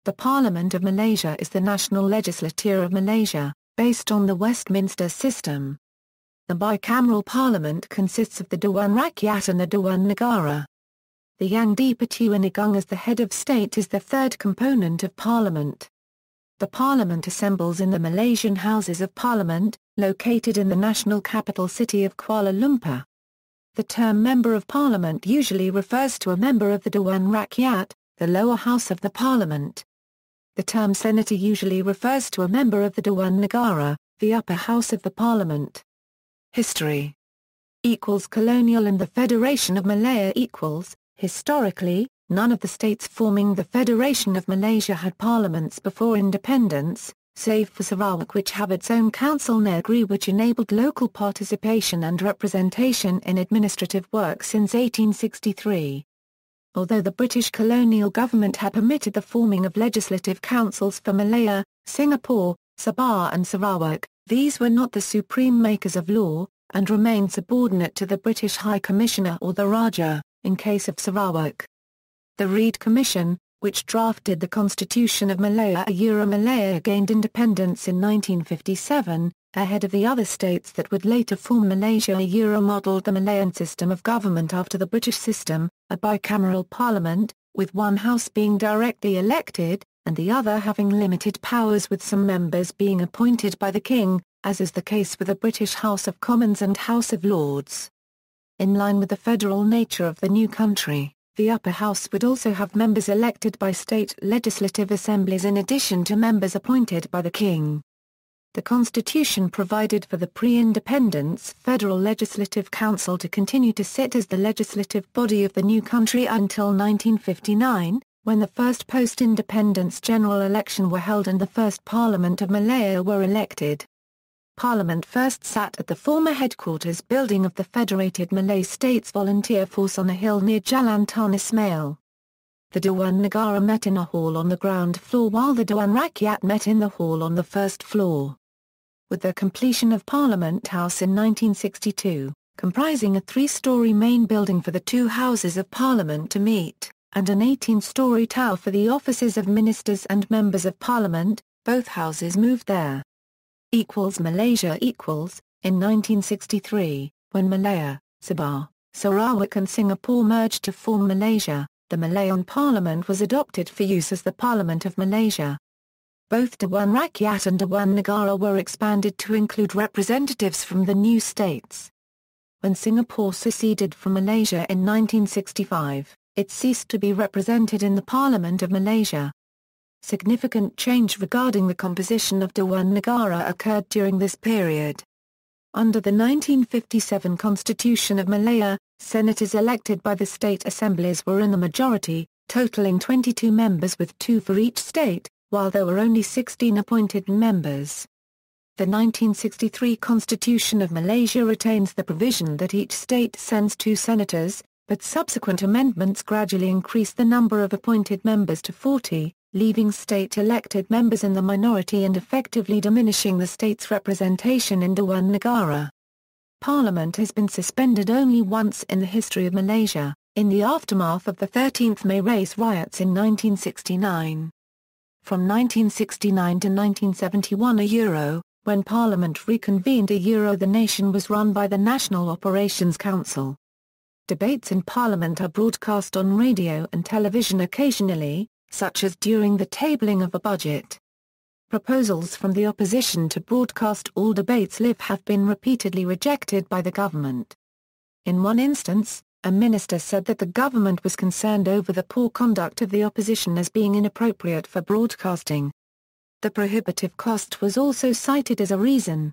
The Parliament of Malaysia is the national legislature of Malaysia, based on the Westminster system. The bicameral parliament consists of the Dewan Rakyat and the Dewan Negara. The Yang di-Pertuan Agong as the head of state is the third component of parliament. The parliament assembles in the Malaysian Houses of Parliament, located in the national capital city of Kuala Lumpur. The term Member of Parliament usually refers to a member of the Dewan Rakyat, the lower house of the parliament. The term Senator usually refers to a member of the Dewan Negara, the upper house of the parliament. History Colonial and the Federation of Malaya Historically, none of the states forming the Federation of Malaysia had parliaments before independence, save for Sarawak, which had its own council negeri, which enabled local participation and representation in administrative work since 1863. Although the British colonial government had permitted the forming of legislative councils for Malaya, Singapore, Sabah and Sarawak, these were not the supreme makers of law, and remained subordinate to the British High Commissioner or the Raja, in case of Sarawak. The Reid Commission, which drafted the Constitution of Malaya gained independence in 1957, ahead of the other states that would later form Malaysia modelled the Malayan system of government after the British system, a bicameral parliament, with one house being directly elected, and the other having limited powers with some members being appointed by the King, as is the case with the British House of Commons and House of Lords. In line with the federal nature of the new country, the upper house would also have members elected by state legislative assemblies in addition to members appointed by the King. The Constitution provided for the pre-independence Federal Legislative Council to continue to sit as the legislative body of the new country until 1959, when the first post-independence general election were held and the first Parliament of Malaya were elected. Parliament first sat at the former headquarters building of the Federated Malay States Volunteer Force on a hill near Jalan Tan Ismail. The Dewan Negara met in a hall on the ground floor while the Dewan Rakyat met in the hall on the first floor. With the completion of Parliament House in 1962, comprising a 3-story main building for the two Houses of Parliament to meet, and an 18-story tower for the offices of ministers and members of Parliament, both houses moved there. Malaysia in 1963, when Malaya, Sabah, Sarawak and Singapore merged to form Malaysia, the Malayan Parliament was adopted for use as the Parliament of Malaysia. Both Dewan Rakyat and Dewan Negara were expanded to include representatives from the new states. When Singapore seceded from Malaysia in 1965, it ceased to be represented in the Parliament of Malaysia. Significant change regarding the composition of Dewan Negara occurred during this period. Under the 1957 Constitution of Malaya, senators elected by the state assemblies were in the majority, totaling 22 members with 2 for each state, while there were only 16 appointed members. The 1963 Constitution of Malaysia retains the provision that each state sends 2 senators, but subsequent amendments gradually increased the number of appointed members to 40. Leaving state-elected members in the minority and effectively diminishing the state's representation in Dewan Negara. Parliament has been suspended only once in the history of Malaysia, in the aftermath of the 13th May race riots in 1969. From 1969 to 1971 when Parliament reconvened the nation was run by the National Operations Council. Debates in Parliament are broadcast on radio and television occasionally, such as during the tabling of a budget. Proposals from the opposition to broadcast all debates live have been repeatedly rejected by the government. In one instance, a minister said that the government was concerned over the poor conduct of the opposition as being inappropriate for broadcasting. The prohibitive cost was also cited as a reason.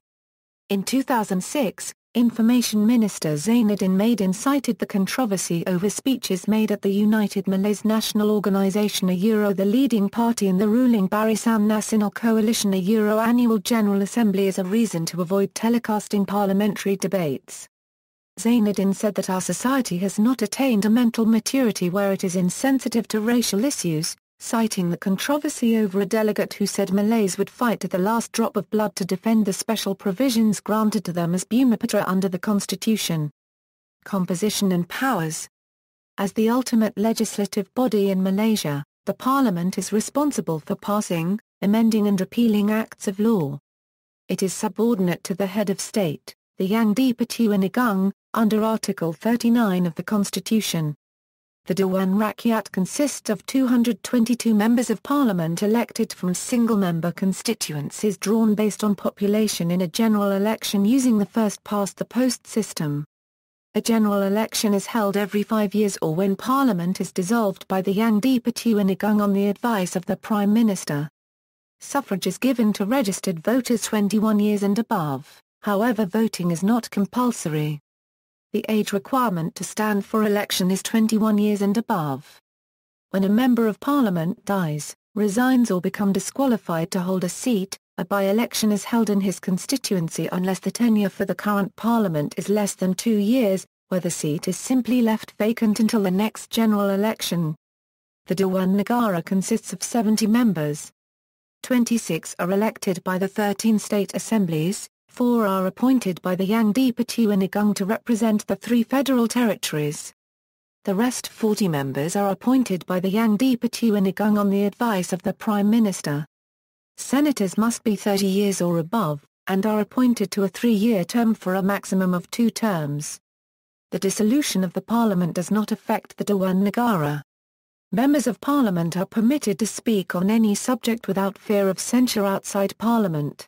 In 2006, Information Minister Zainuddin Maidin cited the controversy over speeches made at the United Malays National Organisation the leading party in the ruling Barisan Nasional Coalition annual General Assembly as a reason to avoid telecasting parliamentary debates. Zainuddin said that our society has not attained a mental maturity where it is insensitive to racial issues, citing the controversy over a delegate who said Malays would fight to the last drop of blood to defend the special provisions granted to them as Bumiputera under the Constitution. Composition and powers. As the ultimate legislative body in Malaysia, The Parliament is responsible for passing, amending and repealing acts of law. It is subordinate to the head of state, the Yang di-Pertuan Agong, under Article 39 of the Constitution. The Dewan Rakyat consists of 222 members of parliament elected from single-member constituencies drawn based on population in a general election using the first-past-the-post system. A general election is held every 5 years or when parliament is dissolved by the Yang di-Pertuan Agong on the advice of the Prime Minister. Suffrage is given to registered voters 21 years and above, however voting is not compulsory. The age requirement to stand for election is 21 years and above. When a member of parliament dies, resigns or become disqualified to hold a seat, a by-election is held in his constituency unless the tenure for the current parliament is less than 2 years, where the seat is simply left vacant until the next general election. The Dewan Negara consists of 70 members. 26 are elected by the 13 state assemblies, 4 are appointed by the Yang di-Pertuan Agong to represent the 3 federal territories. The rest 40 members are appointed by the Yang di-Pertuan Agong on the advice of the Prime Minister. Senators must be 30 years or above, and are appointed to a 3-year term for a maximum of 2 terms. The dissolution of the Parliament does not affect the Dewan Negara. Members of Parliament are permitted to speak on any subject without fear of censure outside Parliament.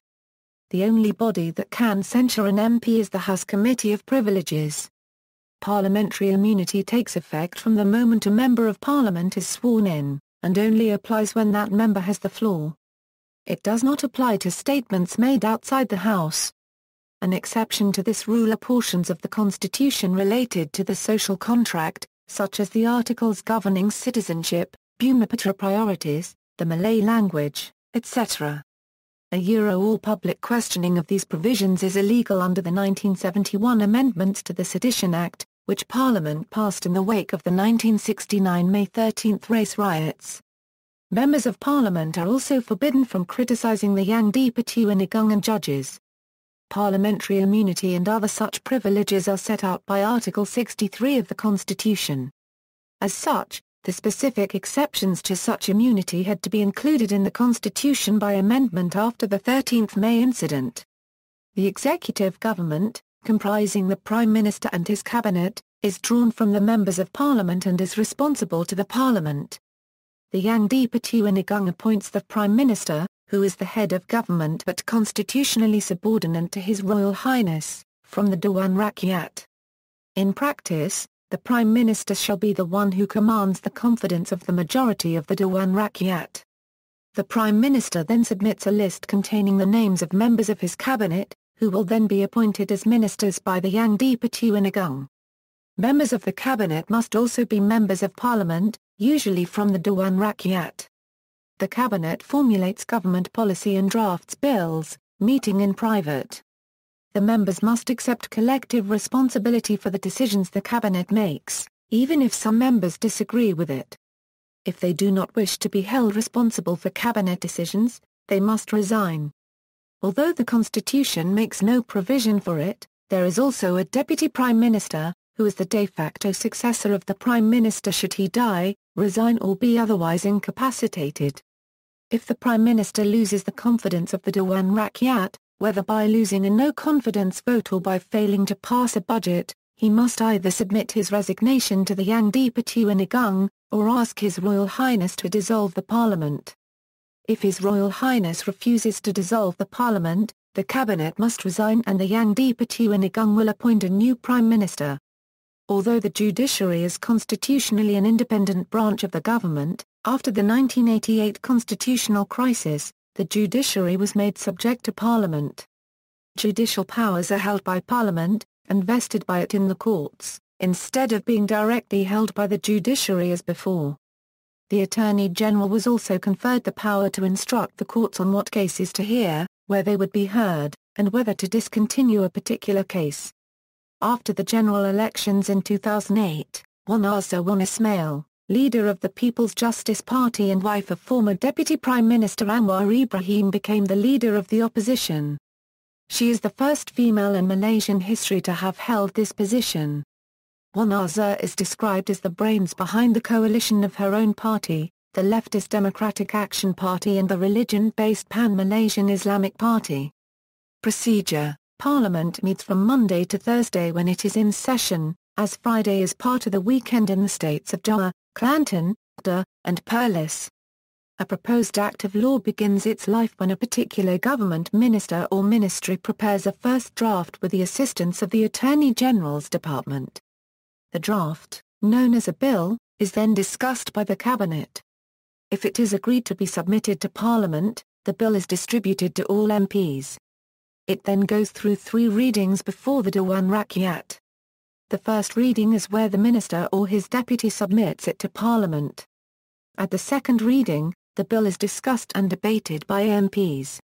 The only body that can censure an MP is the House Committee of Privileges. Parliamentary immunity takes effect from the moment a Member of Parliament is sworn in, and only applies when that member has the floor. It does not apply to statements made outside the House. An exception to this rule are portions of the Constitution related to the social contract, such as the articles governing citizenship, Bumiputera priorities, the Malay language, etc. All public questioning of these provisions is illegal under the 1971 amendments to the Sedition Act, which Parliament passed in the wake of the 1969 May 13 race riots. Members of Parliament are also forbidden from criticising the Yang di-Pertuan Agong and judges. Parliamentary immunity and other such privileges are set out by Article 63 of the Constitution. As such, the specific exceptions to such immunity had to be included in the Constitution by amendment after the 13th May incident. The executive government, comprising the Prime Minister and his cabinet, is drawn from the members of Parliament and is responsible to the Parliament. The Yang di-Pertuan Agong appoints the Prime Minister, who is the head of government but constitutionally subordinate to His Royal Highness, from the Dewan Rakyat. In practice, the Prime Minister shall be the one who commands the confidence of the majority of the Dewan Rakyat. The Prime Minister then submits a list containing the names of members of his cabinet, who will then be appointed as ministers by the Yang di-Pertuan Agong. Members of the cabinet must also be members of Parliament, usually from the Dewan Rakyat. The cabinet formulates government policy and drafts bills, meeting in private. The members must accept collective responsibility for the decisions the cabinet makes, even if some members disagree with it. If they do not wish to be held responsible for cabinet decisions, they must resign. Although the Constitution makes no provision for it, there is also a Deputy Prime Minister, who is the de facto successor of the Prime Minister should he die, resign or be otherwise incapacitated. If the Prime Minister loses the confidence of the Dewan Rakyat, whether by losing a no-confidence vote or by failing to pass a budget, he must either submit his resignation to the Yang di-Pertuan Agong, or ask His Royal Highness to dissolve the Parliament. If His Royal Highness refuses to dissolve the Parliament, the Cabinet must resign and the Yang di-Pertuan Agong will appoint a new Prime Minister. Although the judiciary is constitutionally an independent branch of the government, after the 1988 constitutional crisis, the judiciary was made subject to Parliament. Judicial powers are held by Parliament, and vested by it in the courts, instead of being directly held by the judiciary as before. The Attorney General was also conferred the power to instruct the courts on what cases to hear, where they would be heard, and whether to discontinue a particular case. After the general elections in 2008, Wan Wan Ismail, leader of the People's Justice Party and wife of former Deputy Prime Minister Anwar Ibrahim, became the leader of the opposition. She is the first female in Malaysian history to have held this position. Wan is described as the brains behind the coalition of her own party, the leftist Democratic Action Party and the religion-based Pan-Malaysian Islamic Party. Procedure: Parliament meets from Monday to Thursday when it is in session, as Friday is part of the weekend in the states of Johor, Kelantan, Kedah, and Perlis. A proposed act of law begins its life when a particular government minister or ministry prepares a first draft with the assistance of the Attorney General's Department. The draft, known as a bill, is then discussed by the Cabinet. If it is agreed to be submitted to Parliament, the bill is distributed to all MPs. It then goes through 3 readings before the Dewan Rakyat. The first reading is where the minister or his deputy submits it to Parliament. At the second reading, the bill is discussed and debated by MPs.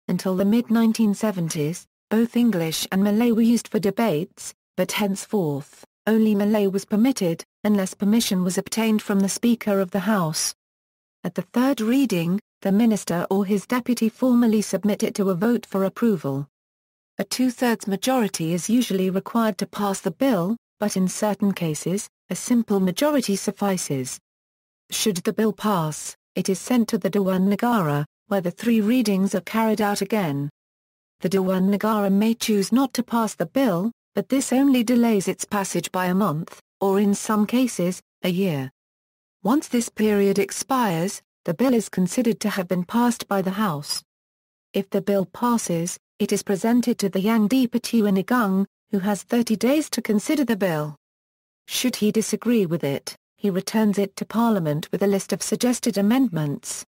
Until the mid-1970s, both English and Malay were used for debates, but henceforth, only Malay was permitted, unless permission was obtained from the Speaker of the House. At the third reading, the minister or his deputy formally submit it to a vote for approval. A 2/3 majority is usually required to pass the bill, but in certain cases, a simple majority suffices. Should the bill pass, it is sent to the Dewan Negara, where the 3 readings are carried out again. The Dewan Negara may choose not to pass the bill, but this only delays its passage by a month, or in some cases, a year. Once this period expires, the bill is considered to have been passed by the House. If the bill passes, it is presented to the Yang di-Pertuan Agong, who has 30 days to consider the bill. Should he disagree with it, he returns it to Parliament with a list of suggested amendments.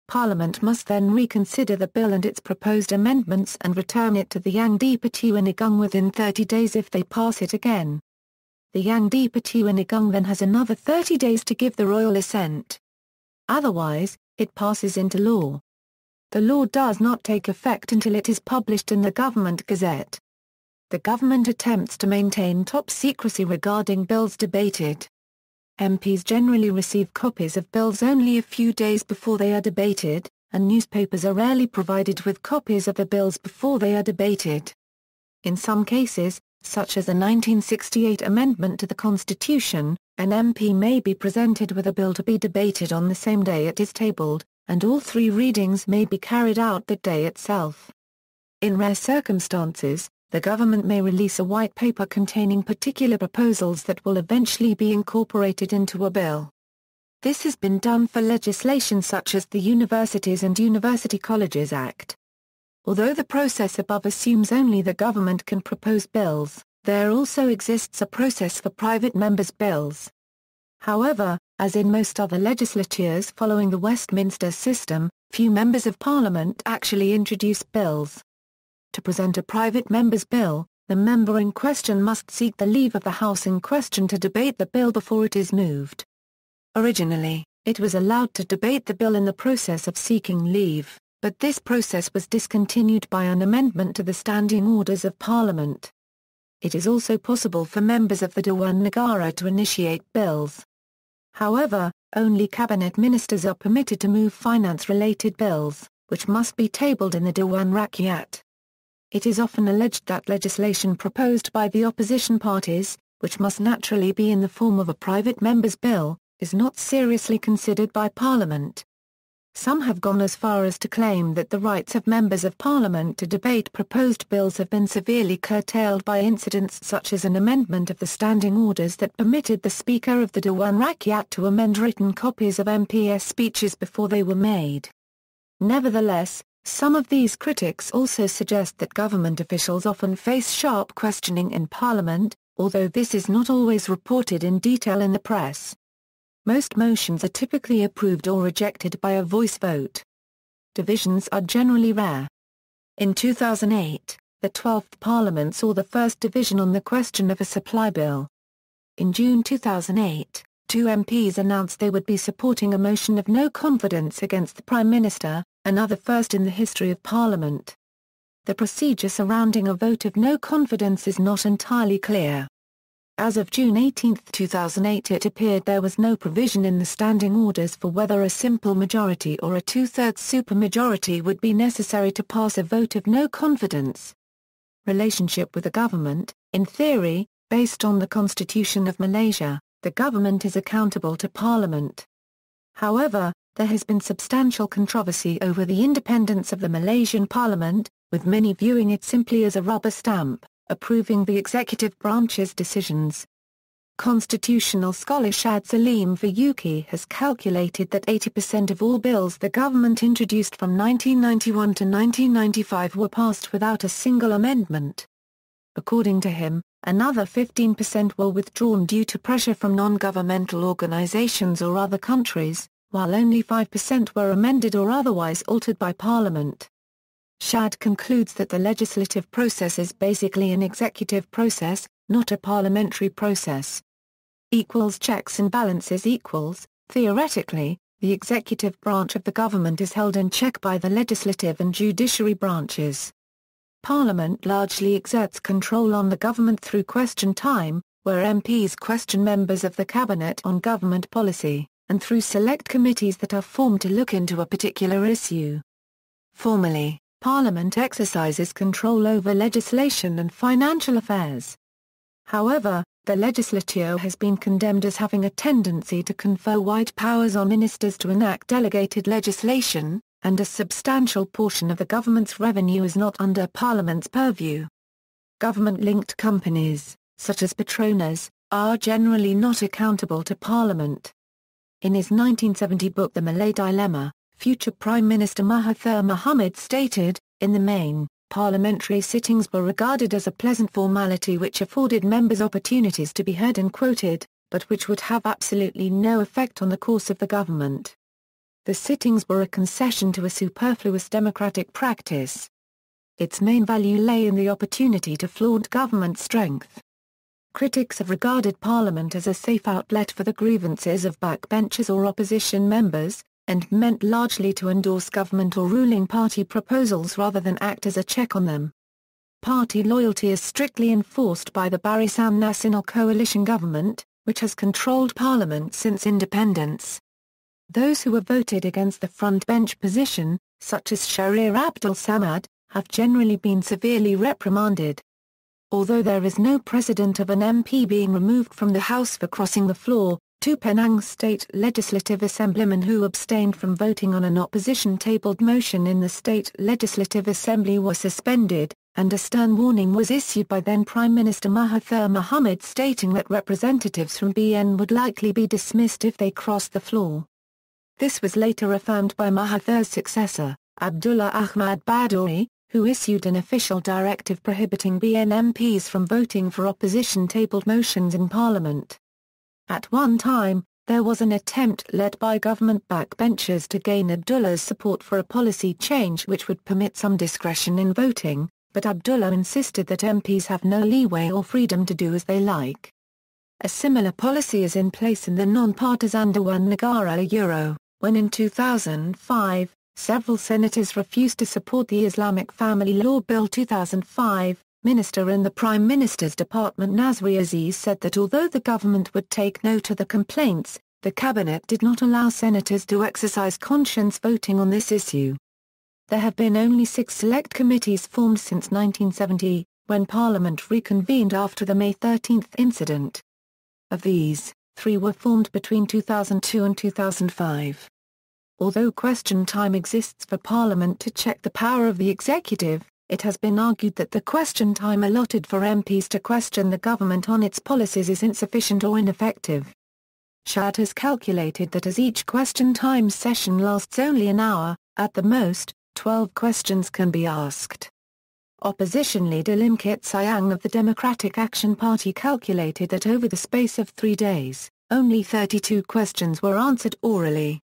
Parliament must then reconsider the bill and its proposed amendments and return it to the Yang di-Pertuan Agong within 30 days if they pass it again. The Yang di-Pertuan Agong then has another 30 days to give the royal assent. Otherwise, it passes into law. The law does not take effect until it is published in the Government Gazette. The government attempts to maintain top secrecy regarding bills debated. MPs generally receive copies of bills only a few days before they are debated, and newspapers are rarely provided with copies of the bills before they are debated. In some cases, such as a 1968 amendment to the Constitution, an MP may be presented with a bill to be debated on the same day it is tabled, and all 3 readings may be carried out that day itself. In rare circumstances, the government may release a white paper containing particular proposals that will eventually be incorporated into a bill. This has been done for legislation such as the Universities and University Colleges Act. Although the process above assumes only the government can propose bills, there also exists a process for private members' bills. However, as in most other legislatures following the Westminster system, few members of Parliament actually introduce bills. To present a private member's bill, the member in question must seek the leave of the House in question to debate the bill before it is moved. Originally, it was allowed to debate the bill in the process of seeking leave, but this process was discontinued by an amendment to the Standing Orders of Parliament. It is also possible for members of the Dewan Negara to initiate bills. However, only cabinet ministers are permitted to move finance-related bills, which must be tabled in the Dewan Rakyat. It is often alleged that legislation proposed by the opposition parties, which must naturally be in the form of a private member's bill, is not seriously considered by Parliament. Some have gone as far as to claim that the rights of members of Parliament to debate proposed bills have been severely curtailed by incidents such as an amendment of the standing orders that permitted the Speaker of the Dewan Rakyat to amend written copies of MPs' speeches before they were made. Nevertheless, some of these critics also suggest that government officials often face sharp questioning in Parliament, although this is not always reported in detail in the press. Most motions are typically approved or rejected by a voice vote. Divisions are generally rare. In 2008, the 12th Parliament saw the first division on the question of a supply bill. In June 2008, 2 MPs announced they would be supporting a motion of no confidence against the Prime Minister, another first in the history of Parliament. The procedure surrounding a vote of no confidence is not entirely clear. As of June 18, 2008, it appeared there was no provision in the standing orders for whether a simple majority or a 2/3 supermajority would be necessary to pass a vote of no confidence. Relationship with the government: in theory, based on the Constitution of Malaysia, the government is accountable to Parliament. However, there has been substantial controversy over the independence of the Malaysian Parliament, with many viewing it simply as a rubber stamp, approving the executive branch's decisions. Constitutional scholar Shad Salim Fayuki has calculated that 80% of all bills the government introduced from 1991 to 1995 were passed without a single amendment. According to him, another 15% were withdrawn due to pressure from non-governmental organizations or other countries, while only 5% were amended or otherwise altered by Parliament. Shad concludes that the legislative process is basically an executive process, not a parliamentary process. Checks and balances theoretically, the executive branch of the government is held in check by the legislative and judiciary branches. Parliament largely exerts control on the government through question time, where MPs question members of the cabinet on government policy, and through select committees that are formed to look into a particular issue. Formally, Parliament exercises control over legislation and financial affairs. However, the legislature has been condemned as having a tendency to confer wide powers on ministers to enact delegated legislation, and a substantial portion of the government's revenue is not under Parliament's purview. Government-linked companies, such as Petronas, are generally not accountable to Parliament. In his 1970 book The Malay Dilemma, future Prime Minister Mahathir Mohamad stated, "In the main, parliamentary sittings were regarded as a pleasant formality which afforded members opportunities to be heard and quoted, but which would have absolutely no effect on the course of the government. The sittings were a concession to a superfluous democratic practice. Its main value lay in the opportunity to flaunt government strength." Critics have regarded Parliament as a safe outlet for the grievances of backbenchers or opposition members, and meant largely to endorse government or ruling party proposals rather than act as a check on them. Party loyalty is strictly enforced by the Barisan Nasional coalition government, which has controlled Parliament since independence. Those who have voted against the frontbench position, such as Shahrir Abdul Samad, have generally been severely reprimanded. Although there is no precedent of an MP being removed from the House for crossing the floor, 2 Penang State Legislative Assemblymen who abstained from voting on an opposition-tabled motion in the State Legislative Assembly were suspended, and a stern warning was issued by then Prime Minister Mahathir Mohamad stating that representatives from BN would likely be dismissed if they crossed the floor. This was later affirmed by Mahathir's successor, Abdullah Ahmad Badawi, who issued an official directive prohibiting BN MPs from voting for opposition-tabled motions in Parliament. At one time, there was an attempt led by government backbenchers to gain Abdullah's support for a policy change which would permit some discretion in voting, but Abdullah insisted that MPs have no leeway or freedom to do as they like. A similar policy is in place in the non-partisan Dewan Negara when in 2005, several senators refused to support the Islamic Family Law Bill 2005, Minister in the Prime Minister's Department Nazri Aziz said that although the government would take note of the complaints, the cabinet did not allow senators to exercise conscience voting on this issue. There have been only 6 select committees formed since 1970, when Parliament reconvened after the May 13 incident. Of these, 3 were formed between 2002 and 2005. Although question time exists for Parliament to check the power of the executive, it has been argued that the question time allotted for MPs to question the government on its policies is insufficient or ineffective. Shad has calculated that as each question time session lasts only an hour, at the most, 12 questions can be asked. Opposition leader Lim Kit Siang of the Democratic Action Party calculated that over the space of 3 days, only 32 questions were answered orally.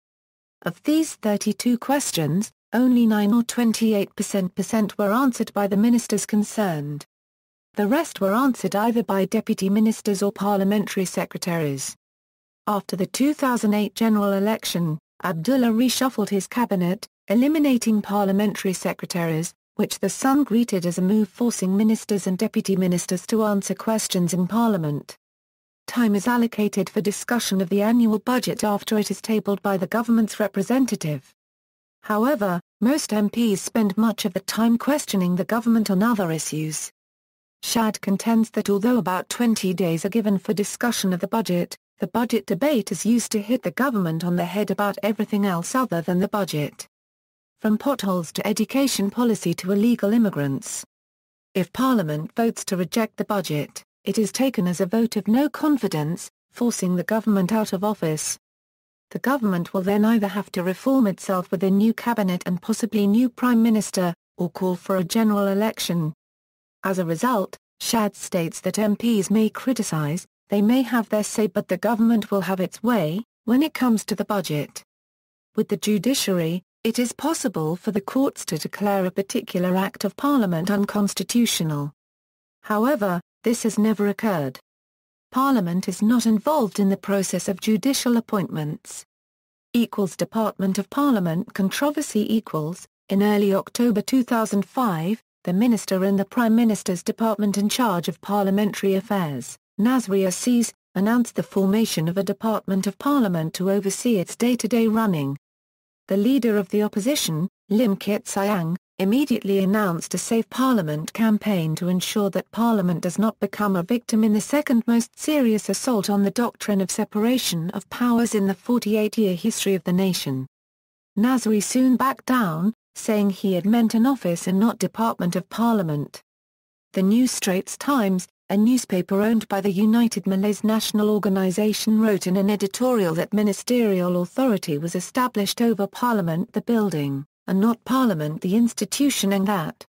Of these 32 questions, only 9 or 28% were answered by the ministers concerned. The rest were answered either by deputy ministers or parliamentary secretaries. After the 2008 general election, Abdullah reshuffled his cabinet, eliminating parliamentary secretaries, which the Sun greeted as a move forcing ministers and deputy ministers to answer questions in Parliament. Time is allocated for discussion of the annual budget after it is tabled by the government's representative. However, most MPs spend much of the time questioning the government on other issues. Shad contends that although about 20 days are given for discussion of the budget, The budget debate is used to hit the government on the head about everything else other than the budget. From potholes to education policy to illegal immigrants. If Parliament votes to reject the budget, it is taken as a vote of no confidence, forcing the government out of office. The government will then either have to reform itself with a new cabinet and possibly new prime minister, or call for a general election. As a result, Shad states that MPs may criticise, they may have their say, but the government will have its way when it comes to the budget. With the judiciary, it is possible for the courts to declare a particular Act of Parliament unconstitutional. However, this has never occurred. Parliament is not involved in the process of judicial appointments. Department of Parliament controversy. In early October 2005, the Minister in the Prime Minister's Department in charge of Parliamentary Affairs, Nazri Aziz, announced the formation of a Department of Parliament to oversee its day-to-day running. The leader of the opposition, Lim Kit Siang, immediately announced a Save Parliament campaign to ensure that Parliament does not become a victim in the second most serious assault on the doctrine of separation of powers in the 48-year history of the nation. Nazri soon backed down, saying he had meant an office and not Department of Parliament. The New Straits Times, a newspaper owned by the United Malays National Organisation, wrote in an editorial that ministerial authority was established over Parliament the building, and not Parliament the institution, and that,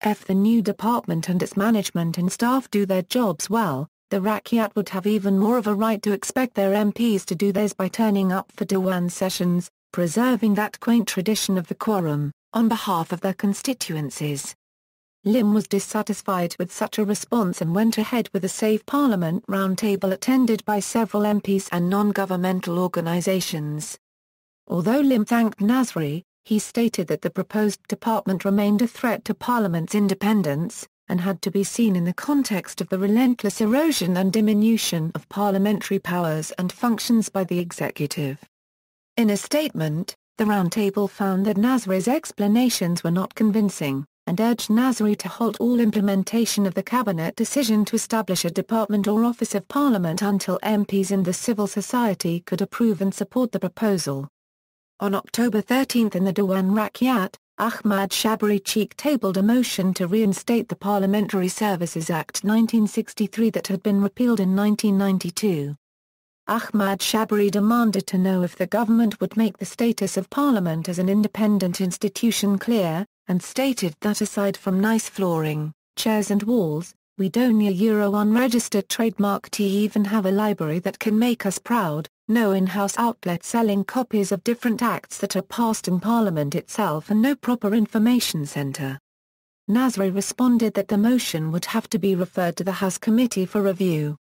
if the new department and its management and staff do their jobs well, the Rakyat would have even more of a right to expect their MPs to do theirs by turning up for Dewan sessions, preserving that quaint tradition of the quorum, on behalf of their constituencies. Lim was dissatisfied with such a response and went ahead with a Save Parliament roundtable attended by several MPs and non-governmental organisations. Although Lim thanked Nazri, he stated that the proposed department remained a threat to Parliament's independence, and had to be seen in the context of the relentless erosion and diminution of parliamentary powers and functions by the executive. In a statement, the roundtable found that Nazri's explanations were not convincing, and urged Nazri to halt all implementation of the cabinet decision to establish a department or office of Parliament until MPs and the civil society could approve and support the proposal. On October 13 in the Dewan Rakyat, Ahmad Shabri Cheek tabled a motion to reinstate the Parliamentary Services Act 1963 that had been repealed in 1992. Ahmad Shabri demanded to know if the government would make the status of Parliament as an independent institution clear, and stated that aside from nice flooring, chairs and walls, we don't need a unregistered trademark to even have a library that can make us proud, no in-house outlet selling copies of different acts that are passed in Parliament itself, and no proper information centre. Nazri responded that the motion would have to be referred to the House Committee for review.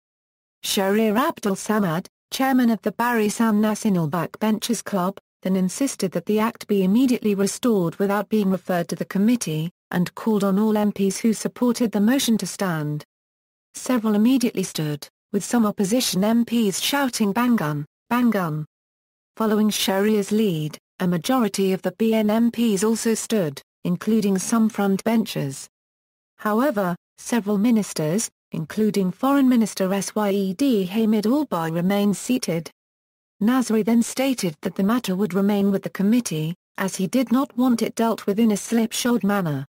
Shahrir Abdul Samad, chairman of the Barisan Nasional Backbenchers Club, then insisted that the act be immediately restored without being referred to the committee, and called on all MPs who supported the motion to stand. Several immediately stood, with some opposition MPs shouting "Bangun, Bangun." Following Shahrir's lead, a majority of the BN MPs also stood, including some frontbenchers. However, several ministers, including Foreign Minister Syed Hamid Albai, remained seated. Nazri then stated that the matter would remain with the committee, as he did not want it dealt with in a slipshod manner.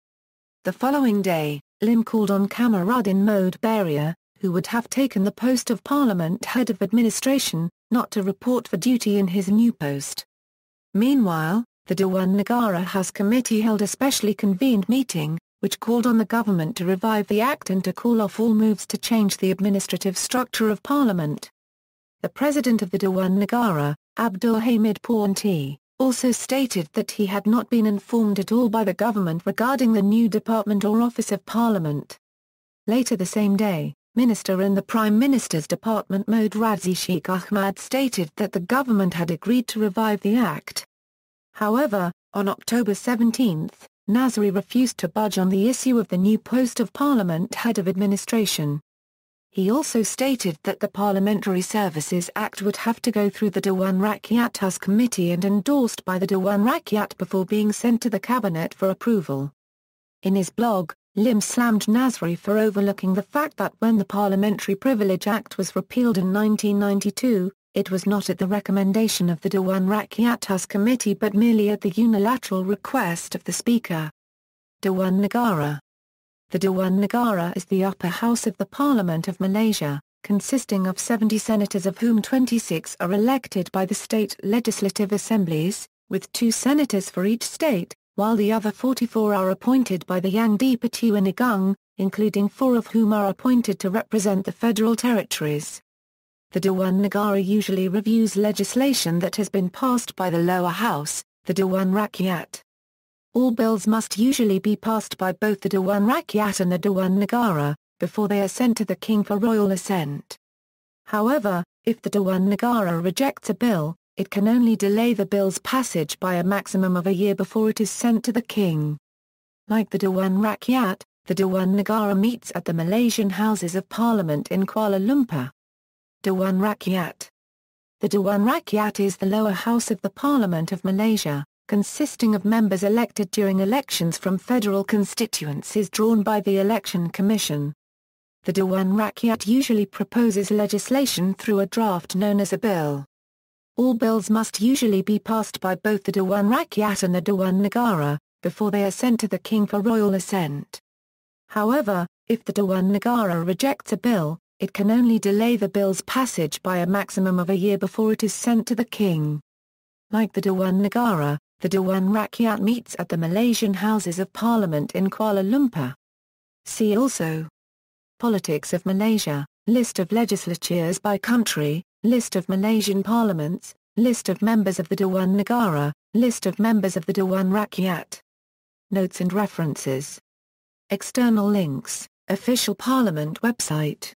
The following day, Lim called on Kamaruddin Mode Beria, who would have taken the post of Parliament Head of Administration, not to report for duty in his new post. Meanwhile, the Dewan Negara House Committee held a specially convened meeting, which called on the government to revive the Act and to call off all moves to change the administrative structure of Parliament. The President of the Dewan Negara, Abdul Hamid Pawanti, also stated that he had not been informed at all by the government regarding the new department or office of Parliament. Later the same day, Minister in the Prime Minister's Department Mohd Razi Sheikh Ahmad stated that the government had agreed to revive the Act. However, on October 17, Nazri refused to budge on the issue of the new post of Parliament Head of Administration. He also stated that the Parliamentary Services Act would have to go through the Dewan Rakyat House Committee and endorsed by the Dewan Rakyat before being sent to the Cabinet for approval. In his blog, Lim slammed Nasri for overlooking the fact that when the Parliamentary Privilege Act was repealed in 1992, it was not at the recommendation of the Dewan Rakyat Committee but merely at the unilateral request of the Speaker. Dewan Negara. The Dewan Negara is the upper house of the Parliament of Malaysia, consisting of 70 senators of whom 26 are elected by the state legislative assemblies, with 2 senators for each state, while the other 44 are appointed by the Yang di-Pertuan Agong, including 4 of whom are appointed to represent the federal territories. The Dewan Negara usually reviews legislation that has been passed by the lower house, the Dewan Rakyat. All bills must usually be passed by both the Dewan Rakyat and the Dewan Negara, before they are sent to the King for royal assent. However, if the Dewan Negara rejects a bill, it can only delay the bill's passage by a maximum of a year before it is sent to the King. Like the Dewan Rakyat, the Dewan Negara meets at the Malaysian Houses of Parliament in Kuala Lumpur. Dewan Rakyat. The Dewan Rakyat is the lower house of the Parliament of Malaysia, consisting of members elected during elections from federal constituencies drawn by the Election Commission. The Dewan Rakyat usually proposes legislation through a draft known as a bill. All bills must usually be passed by both the Dewan Rakyat and the Dewan Negara, before they are sent to the King for royal assent. However, if the Dewan Negara rejects a bill, it can only delay the bill's passage by a maximum of a year before it is sent to the King. Like the Dewan Negara, the Dewan Rakyat meets at the Malaysian Houses of Parliament in Kuala Lumpur. See also: Politics of Malaysia, List of legislatures by country, List of Malaysian parliaments, List of members of the Dewan Negara, List of members of the Dewan Rakyat. Notes and references. External links: Official Parliament website.